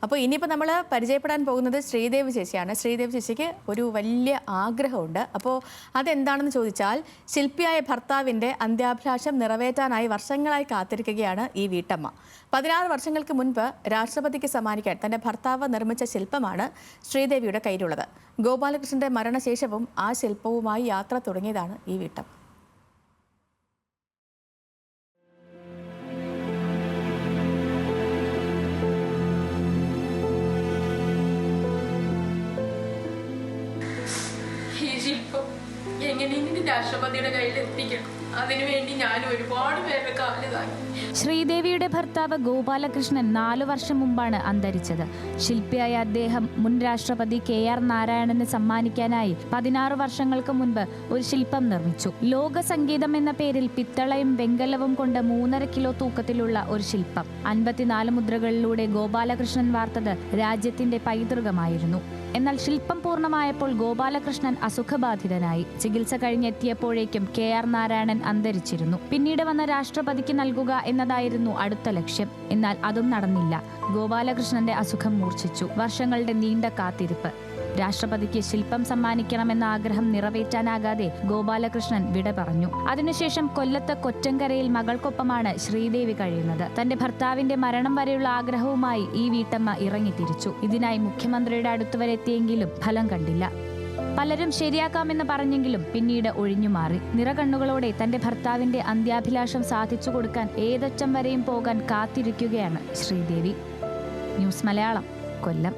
അപ്പോൾ ഇനിയിപ്പോൾ നമ്മൾ പരിചയപ്പെടാൻ പോകുന്നത് ശ്രീദേവി ചേച്ചിയാണ്. ശ്രീദേവി ചേച്ചിക്ക് ഒരു വലിയ ആഗ്രഹമുണ്ട്. അപ്പോൾ അതെന്താണെന്ന് ചോദിച്ചാൽ, ശില്പിയായ ഭർത്താവിൻ്റെ അന്ത്യാഭിലാഷം നിറവേറ്റാനായി വർഷങ്ങളായി കാത്തിരിക്കുകയാണ് ഈ വീട്ടമ്മ. 16 വർഷങ്ങൾക്ക് മുൻപ് രാഷ്ട്രപതിക്ക് സമ്മാനിക്കാൻ തൻ്റെ ഭർത്താവ് നിർമ്മിച്ച ശില്പമാണ് ശ്രീദേവിയുടെ കയ്യിലുള്ളത്. ഗോപാലകൃഷ്ണന്റെ മരണശേഷവും ആ ശില്പവുമായി യാത്ര തുടങ്ങിയതാണ് ഈ വീട്ടമ്മ. എങ്ങനെയെങ്കിലും രാഷ്ട്രപതിയുടെ കയ്യിൽ എത്തിക്കണം. അതിനുവേണ്ടി ഞാൻ ഒരുപാട് പേരുടെ കാല് താങ്ങി. ശ്രീദേവിയുടെ ഭർത്താവ് ഗോപാലകൃഷ്ണൻ 4 വർഷം മുമ്പാണ് അന്തരിച്ചത്. ശില്പിയായ അദ്ദേഹം മുൻ രാഷ്ട്രപതി KR നാരായണന് സമ്മാനിക്കാനായി 16 വർഷങ്ങൾക്ക് മുൻപ് ഒരു ശില്പം നിർമ്മിച്ചു. ലോക സംഗീതം എന്ന പേരിൽ പിത്തളയും വെങ്കലവും കൊണ്ട് 3.5 കിലോ തൂക്കത്തിലുള്ള ഒരു ശില്പം. 54 മുദ്രകളിലൂടെ ഗോപാലകൃഷ്ണൻ വാർത്തത് രാജ്യത്തിന്റെ പൈതൃകമായിരുന്നു. എന്നാൽ ശില്പം പൂർണ്ണമായപ്പോൾ ഗോപാലകൃഷ്ണൻ അസുഖബാധിതനായി. ചികിത്സ കഴിഞ്ഞെത്തിയപ്പോഴേക്കും KR നാരായണൻ അന്തരിച്ചിരുന്നു. പിന്നീട് വന്ന രാഷ്ട്രപതിക്ക് നൽകുക എന്നതായിരുന്നു അടുത്ത ലക്ഷ്യം. എന്നാൽ അതും നടന്നില്ല. ഗോപാലകൃഷ്ണന്റെ അസുഖം മൂർച്ഛിച്ചു. വർഷങ്ങളുടെ നീണ്ട കാത്തിരിപ്പ്. രാഷ്ട്രപതിക്ക് ശില്പം സമ്മാനിക്കണമെന്ന ആഗ്രഹം നിറവേറ്റാനാകാതെ ഗോപാലകൃഷ്ണൻ വിട പറഞ്ഞു. അതിനുശേഷം കൊല്ലത്ത് കൊറ്റങ്കരയിൽ മകൾക്കൊപ്പമാണ് ശ്രീദേവി കഴിയുന്നത്. തന്റെ ഭർത്താവിന്റെ മരണം വരെയുള്ള ആഗ്രഹവുമായി ഈ വീട്ടമ്മ ഇറങ്ങിത്തിരിച്ചു. ഇതിനായി മുഖ്യമന്ത്രിയുടെ അടുത്തുവരെ എത്തിയെങ്കിലും ഫലം കണ്ടില്ല. പലരും ശരിയാക്കാമെന്ന് പറഞ്ഞെങ്കിലും പിന്നീട് ഒഴിഞ്ഞുമാറി. നിറകണ്ണുകളോടെ തന്റെ ഭർത്താവിന്റെ അന്ത്യാഭിലാഷം സാധിച്ചു കൊടുക്കാൻ ഏതറ്റം വരെയും പോകാൻ കാത്തിരിക്കുകയാണ് ശ്രീദേവി. ന്യൂസ് മലയാളം, കൊല്ലം.